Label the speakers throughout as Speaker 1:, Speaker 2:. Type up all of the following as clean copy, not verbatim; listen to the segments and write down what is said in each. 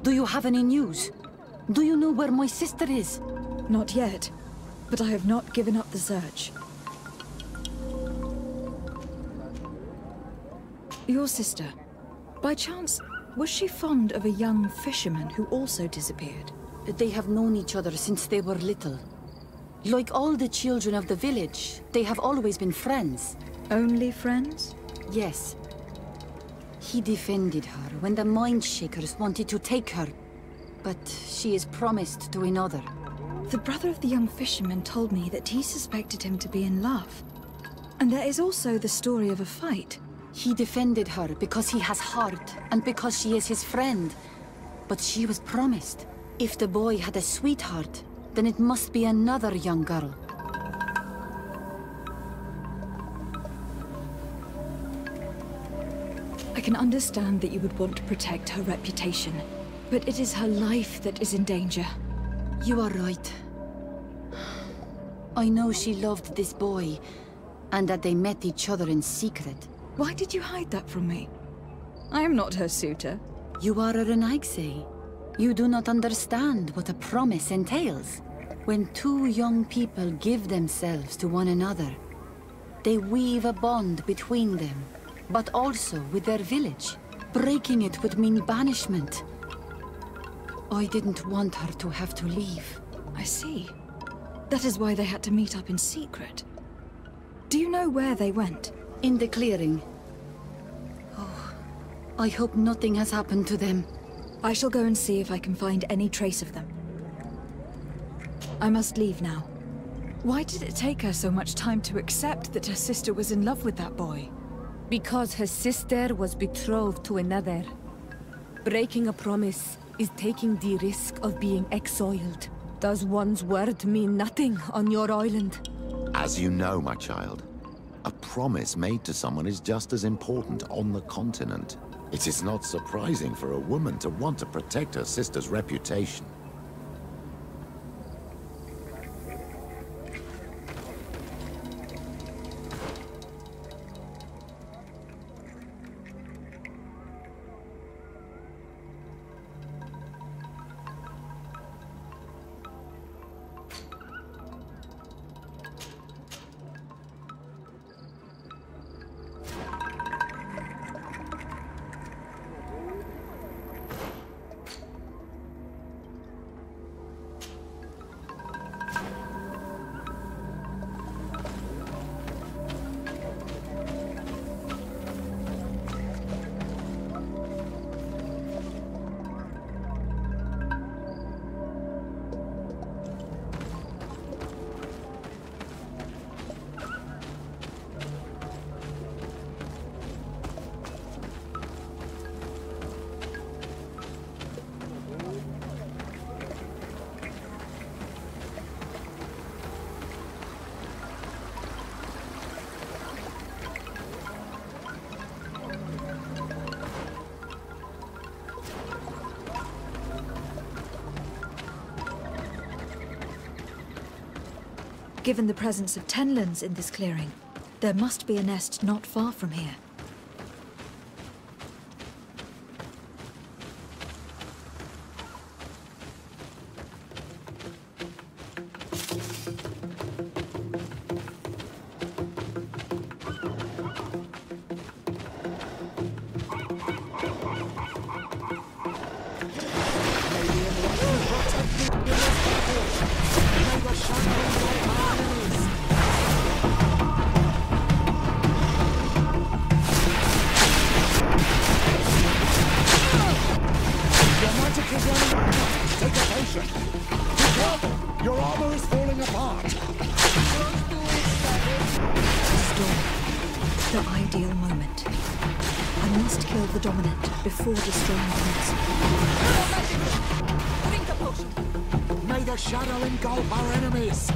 Speaker 1: Do you have any news? Do you know where my sister is?
Speaker 2: Not yet, but I have not given up the search. Your sister, by chance, was she fond of a young fisherman who also disappeared?
Speaker 1: They have known each other since they were little. Like all the children of the village, they have always been friends.
Speaker 2: Only friends?
Speaker 1: Yes. He defended her when the Mindshakers wanted to take her, but she is promised to another.
Speaker 2: The brother of the young fisherman told me that he suspected him to be in love. And there is also the story of a fight.
Speaker 1: He defended her because he has heart, and because she is his friend. But she was promised. If the boy had a sweetheart, then it must be another young girl.
Speaker 2: I can understand that you would want to protect her reputation, but it is her life that is in danger.
Speaker 1: You are right. I know she loved this boy, and that they met each other in secret.
Speaker 2: Why did you hide that from me? I am not her suitor.
Speaker 1: You are a Renaigse. You do not understand what a promise entails. When two young people give themselves to one another, they weave a bond between them, but also with their village. Breaking it would mean banishment. I didn't want her to have to leave.
Speaker 2: I see. That is why they had to meet up in secret. Do you know where they went?
Speaker 1: In the clearing. Oh, I hope nothing has happened to them.
Speaker 2: I shall go and see if I can find any trace of them. I must leave now. Why did it take her so much time to accept that her sister was in love with that boy?
Speaker 3: Because her sister was betrothed to another. Breaking a promise is taking the risk of being exiled. Does one's word mean nothing on your island?
Speaker 4: As you know, my child, a promise made to someone is just as important on the continent. It is not surprising for a woman to want to protect her sister's reputation.
Speaker 2: Given the presence of tenlands in this clearing, there must be a nest not far from here. Before destroying the nest.
Speaker 5: Drink the potion! May the shadow engulf our enemies!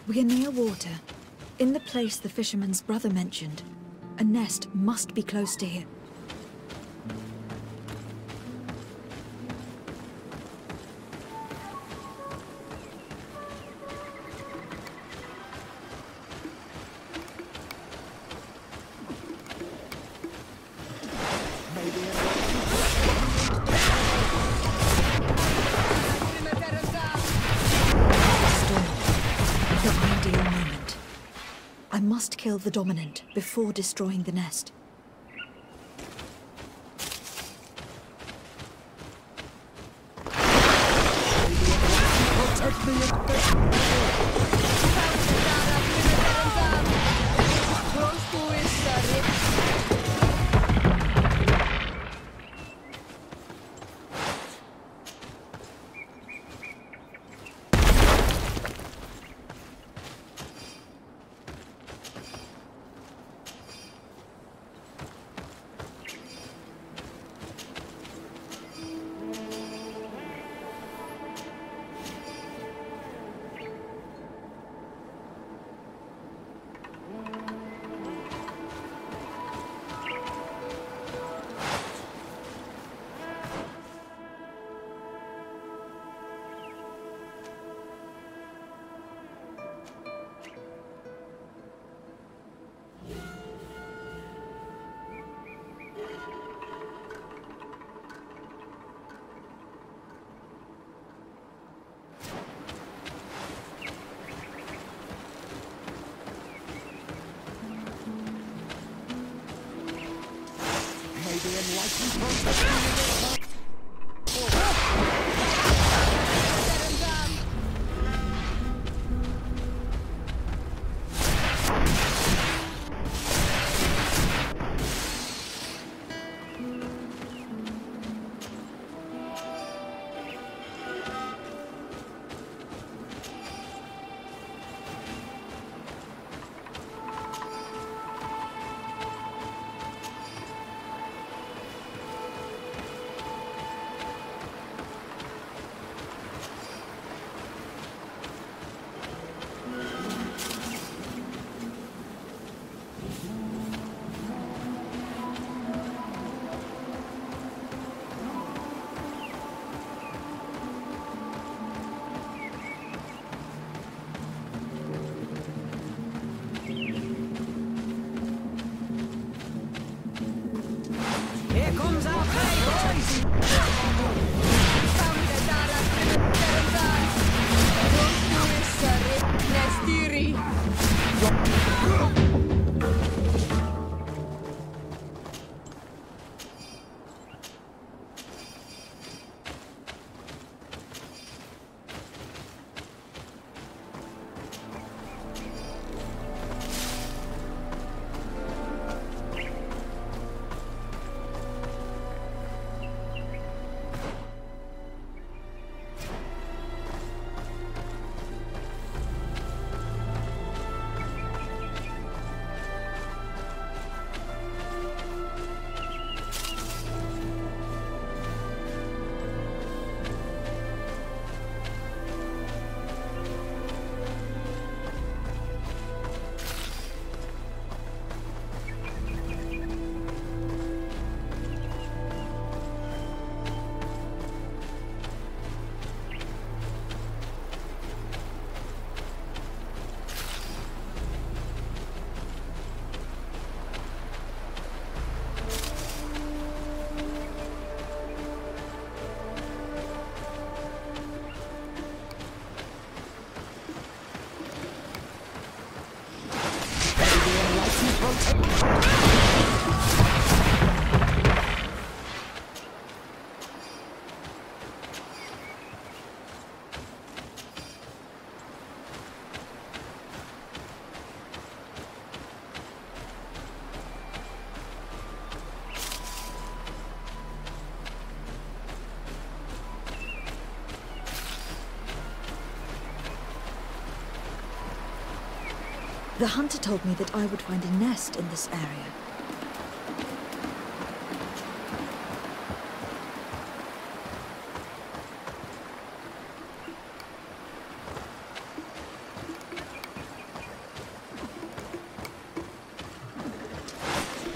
Speaker 2: We are near water, in the place the fisherman's brother mentioned. A nest must be close to here. Kill the dominant before destroying the nest.
Speaker 5: Protect me
Speaker 2: The hunter told me that I would find a nest in this area.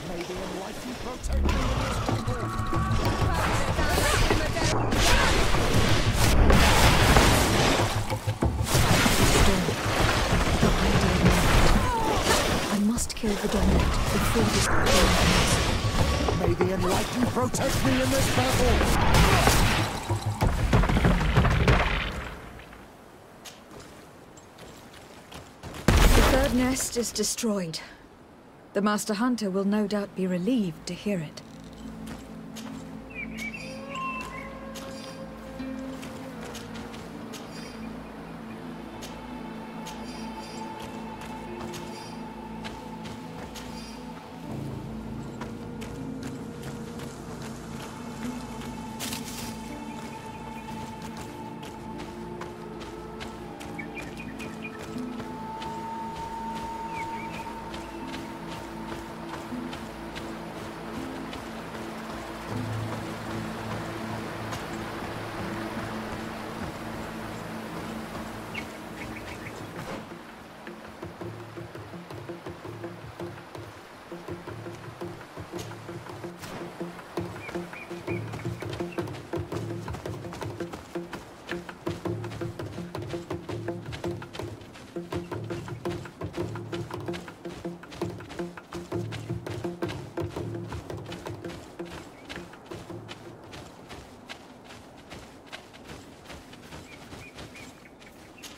Speaker 5: May the Almighty protect me in this battle.
Speaker 2: I must kill the dominant before this ends.
Speaker 5: May the Enlightened protect me in this battle!
Speaker 2: The third nest is destroyed. The Master Hunter will no doubt be relieved to hear it.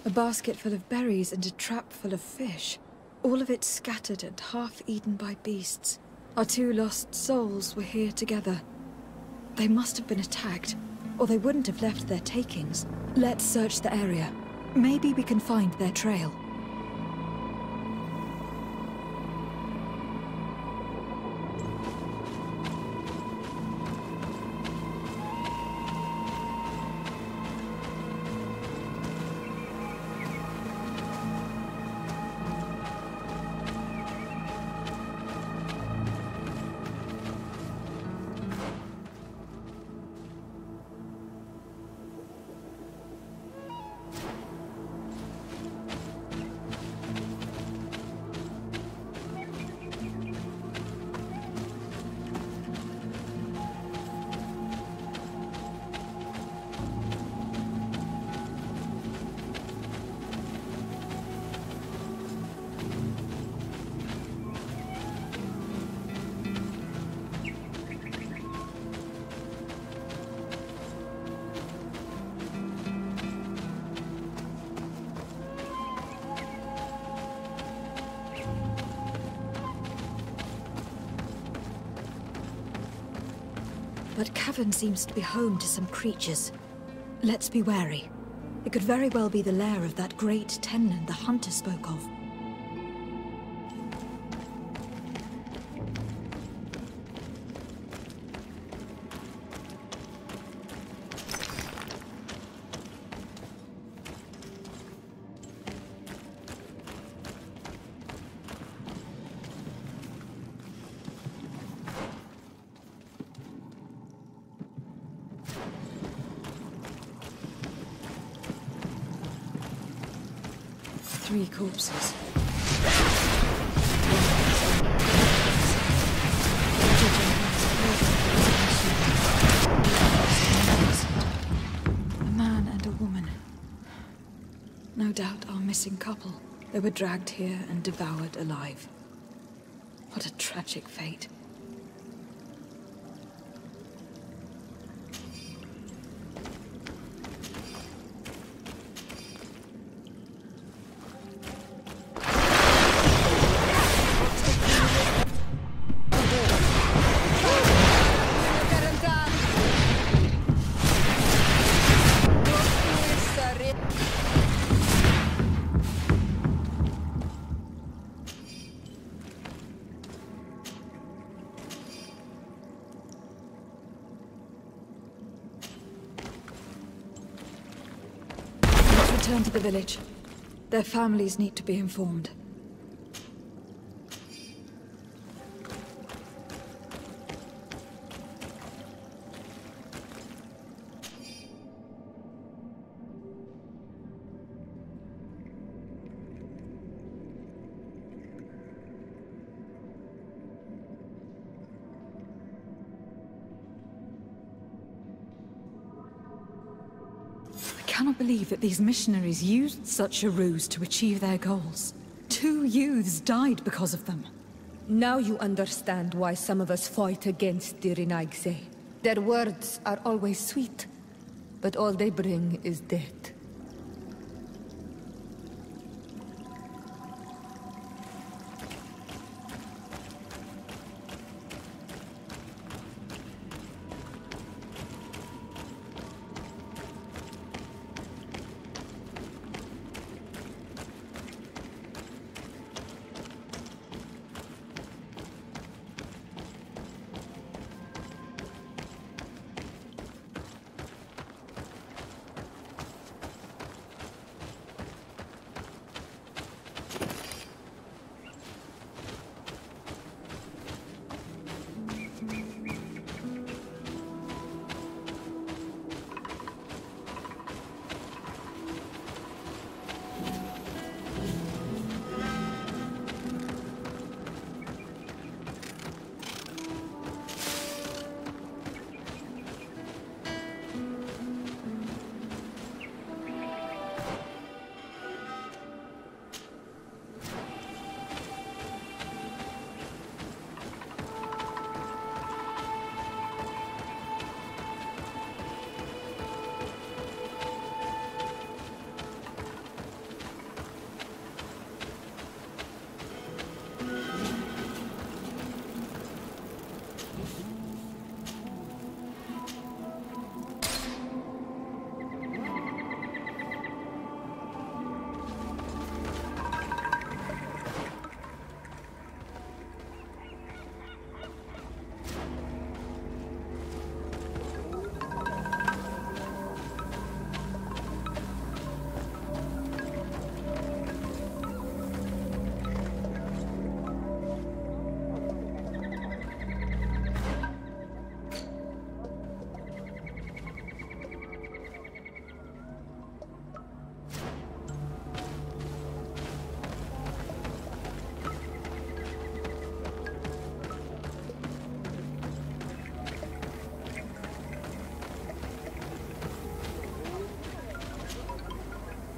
Speaker 2: A basket full of berries and a trap full of fish. All of it scattered and half eaten by beasts. Our two lost souls were here together. They must have been attacked, or they wouldn't have left their takings. Let's search the area. Maybe we can find their trail. That cavern seems to be home to some creatures. Let's be wary. It could very well be the lair of that great tennon the hunter spoke of. Three corpses. A man and a woman. No doubt our missing couple. They were dragged here and devoured alive. What a tragic fate. return to the village. Their families need to be informed.
Speaker 6: I cannot believe that these missionaries used such a ruse to achieve their goals. 2 youths died because of them.
Speaker 3: Now you understand why some of us fight against the Renaigse. Their words are always sweet, but all they bring is death.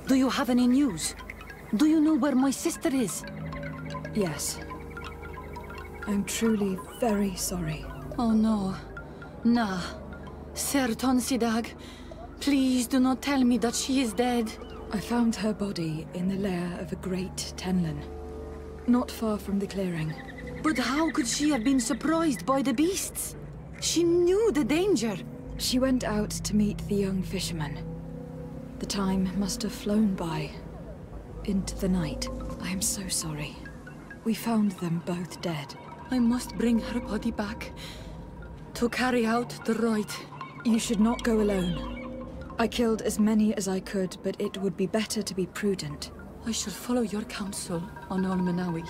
Speaker 1: Do you have any news? Do you know where my sister is?
Speaker 2: Yes. I'm truly very sorry.
Speaker 1: Oh no. Nah. Ser Tonsidag, please do not tell me that she is dead.
Speaker 2: I found her body in the lair of a great Tenlin, not far from the clearing.
Speaker 1: But how could she have been surprised by the beasts? She knew the danger.
Speaker 2: She went out to meet the young fisherman. The time must have flown by, into the night. I am so sorry. We found them both dead.
Speaker 1: I must bring her body back to carry out the rite.
Speaker 2: You should not go alone. I killed as many as I could, but it would be better to be prudent.
Speaker 1: I shall follow your counsel on Olmenawi.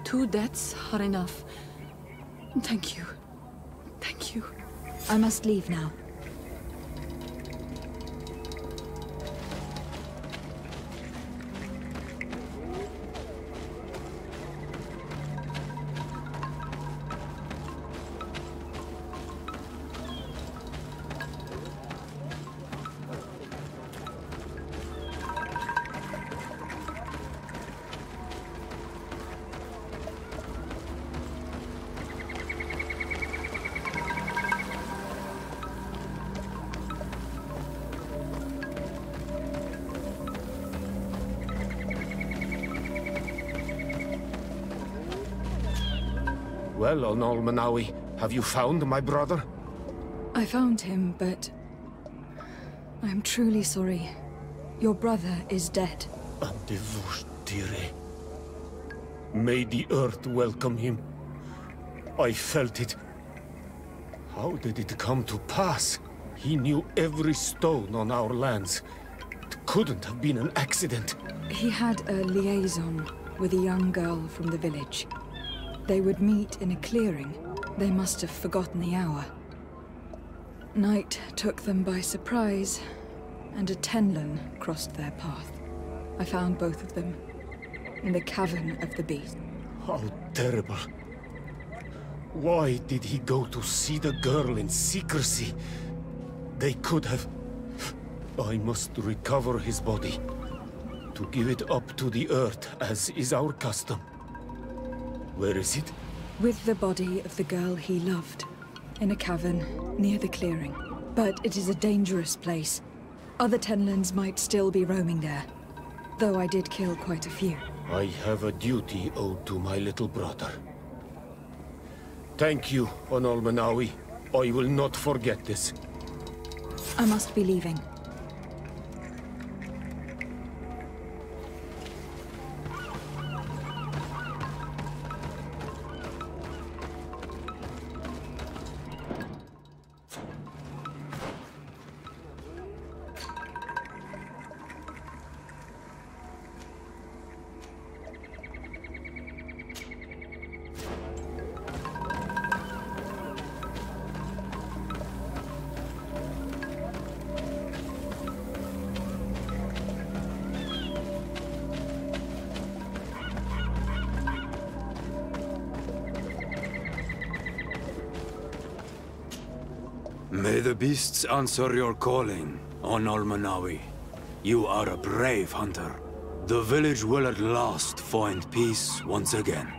Speaker 1: 2 deaths are enough. Thank you. Thank you.
Speaker 2: I must leave now.
Speaker 5: Well, Olmenawi, have you found my brother?
Speaker 2: I found him, but I'm truly sorry. Your brother is dead.
Speaker 5: May the earth welcome him. I felt it. How did it come to pass? He knew every stone on our lands. It couldn't have been an accident.
Speaker 2: He had a liaison with a young girl from the village. They would meet in a clearing. They must have forgotten the hour. Night took them by surprise, and a Tenlin crossed their path. I found both of them in the cavern of the beast.
Speaker 5: How terrible. Why did he go to see the girl in secrecy? They could have... I must recover his body, to give it up to the earth, as is our custom. Where is it?
Speaker 2: With the body of the girl he loved, in a cavern near the clearing. But it is a dangerous place. Other Tenlins might still be roaming there, though I did kill quite a few.
Speaker 5: I have a duty owed to my little brother. Thank you, Onolmanawi. I will not forget this.
Speaker 2: I must be leaving.
Speaker 7: May the beasts answer your calling, Onolmanawi. You are a brave hunter. The village will at last find peace once again.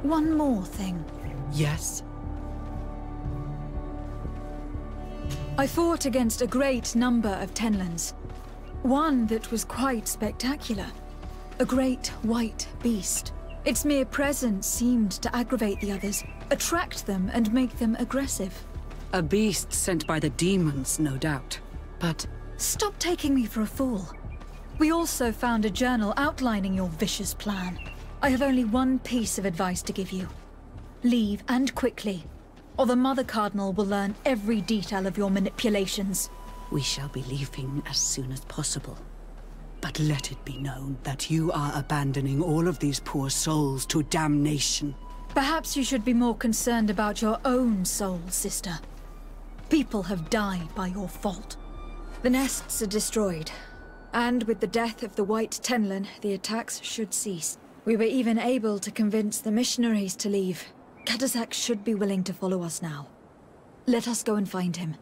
Speaker 6: One more thing.
Speaker 8: Yes?
Speaker 2: I fought against a great number of Tenlins. One that was quite spectacular. A great white beast. Its mere presence seemed to aggravate the others, attract them and make them aggressive.
Speaker 8: A beast sent by the demons, no doubt. But
Speaker 2: Stop taking me for a fool. We also found a journal outlining your vicious plan. I have only one piece of advice to give you. Leave, and quickly, or the Mother Cardinal will learn every detail of your manipulations.
Speaker 8: we shall be leaving as soon as possible. But let it be known that you are abandoning all of these poor souls to damnation.
Speaker 2: Perhaps you should be more concerned about your own soul, sister. People have died by your fault. The nests are destroyed, and with the death of the White Tenlin, the attacks should cease. We were even able to convince the missionaries to leave. Katasak should be willing to follow us now. Let us go and find him.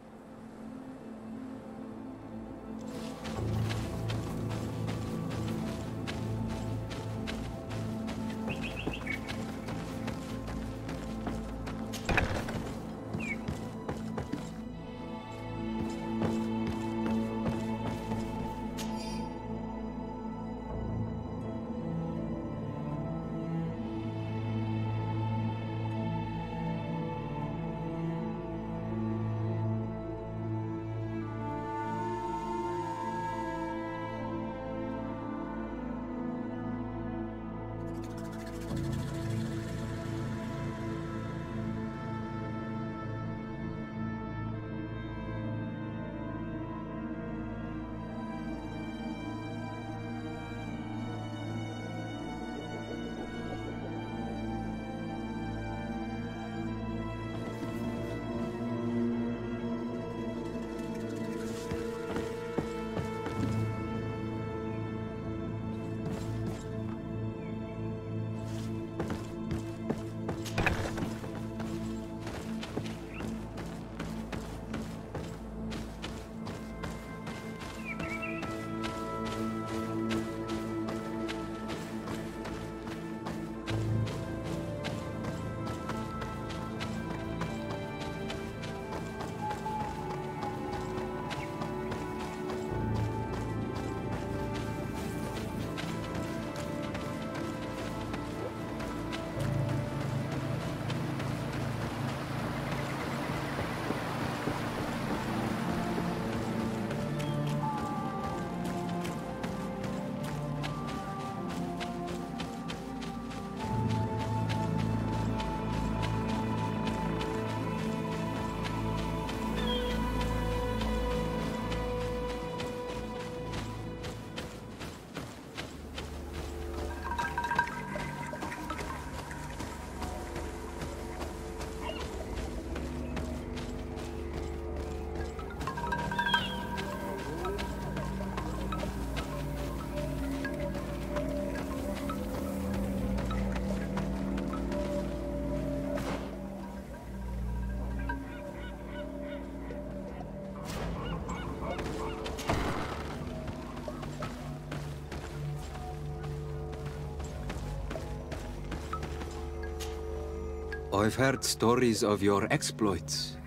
Speaker 7: I've heard stories of your exploits.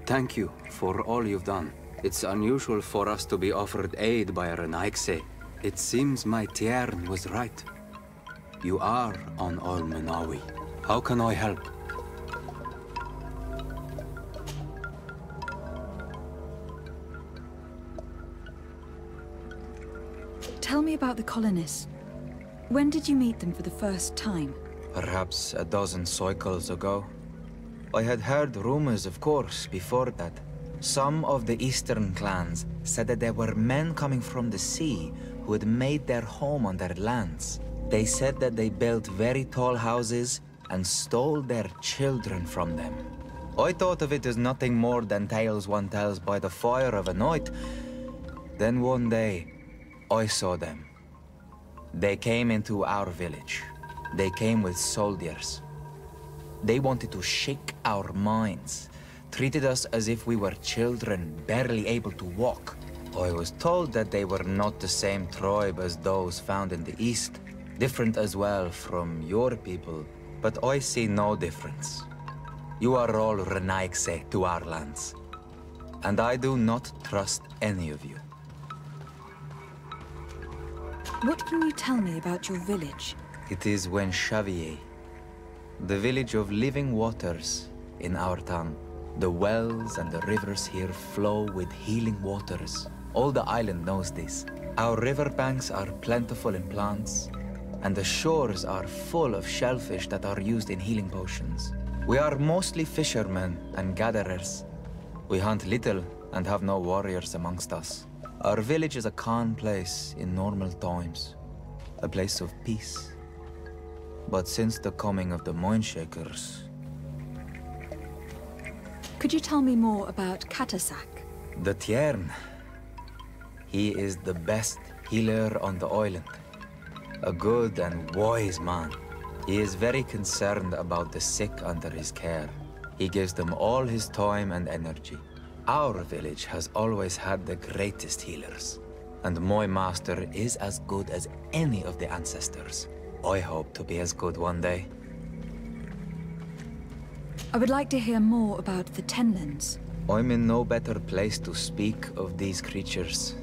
Speaker 7: Thank you for all you've done. It's unusual for us to be offered aid by a Renaigse. It seems my Tiern was right. You are on Almenawi. How can I help?
Speaker 6: Tell me about the colonists. When did you meet them for the first time?
Speaker 9: Perhaps a dozen cycles ago. I had heard rumors, of course, before that. Some of the eastern clans said that there were men coming from the sea who had made their home on their lands. They said that they built very tall houses and stole their children from them. I thought of it as nothing more than tales one tells by the fire of a night. Then one day, I saw them. They came into our village. They came with soldiers. They wanted to shake our minds, treated us as if we were children, barely able to walk. I was told that they were not the same tribe as those found in the east, different as well from your people, but I see no difference. You are all Renaigse to our lands, and I do not trust any of you.
Speaker 6: What can you tell me about your village?
Speaker 9: It is Xavier, the village of living waters in our tongue. The wells and the rivers here flow with healing waters. All the island knows this. Our riverbanks are plentiful in plants, and the shores are full of shellfish that are used in healing potions. We are mostly fishermen and gatherers. We hunt little and have no warriors amongst us. Our village is a calm place in normal times, a place of peace. But since the coming of the Mindshakers...
Speaker 6: Could you tell me more about Katasak?
Speaker 9: The Tiern. He is the best healer on the island. A good and wise man. He is very concerned about the sick under his care. He gives them all his time and energy. Our village has always had the greatest healers. And my master is as good as any of the ancestors. I hope to be as good one day.
Speaker 6: I would like to hear more about the Tenlins.
Speaker 9: I'm in no better place to speak of these creatures.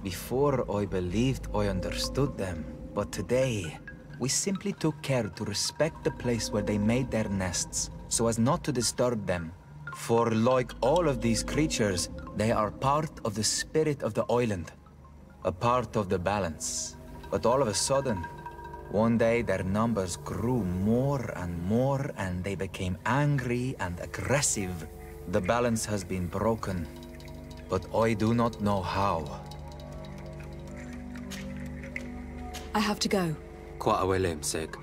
Speaker 9: Before I believed I understood them, but today, we simply took care to respect the place where they made their nests, so as not to disturb them. For like all of these creatures, they are part of the spirit of the island, a part of the balance. But all of a sudden, one day their numbers grew more and they became angry and aggressive. The balance has been broken, but I do not know how.
Speaker 6: I have to go.
Speaker 7: Qua awelem seg.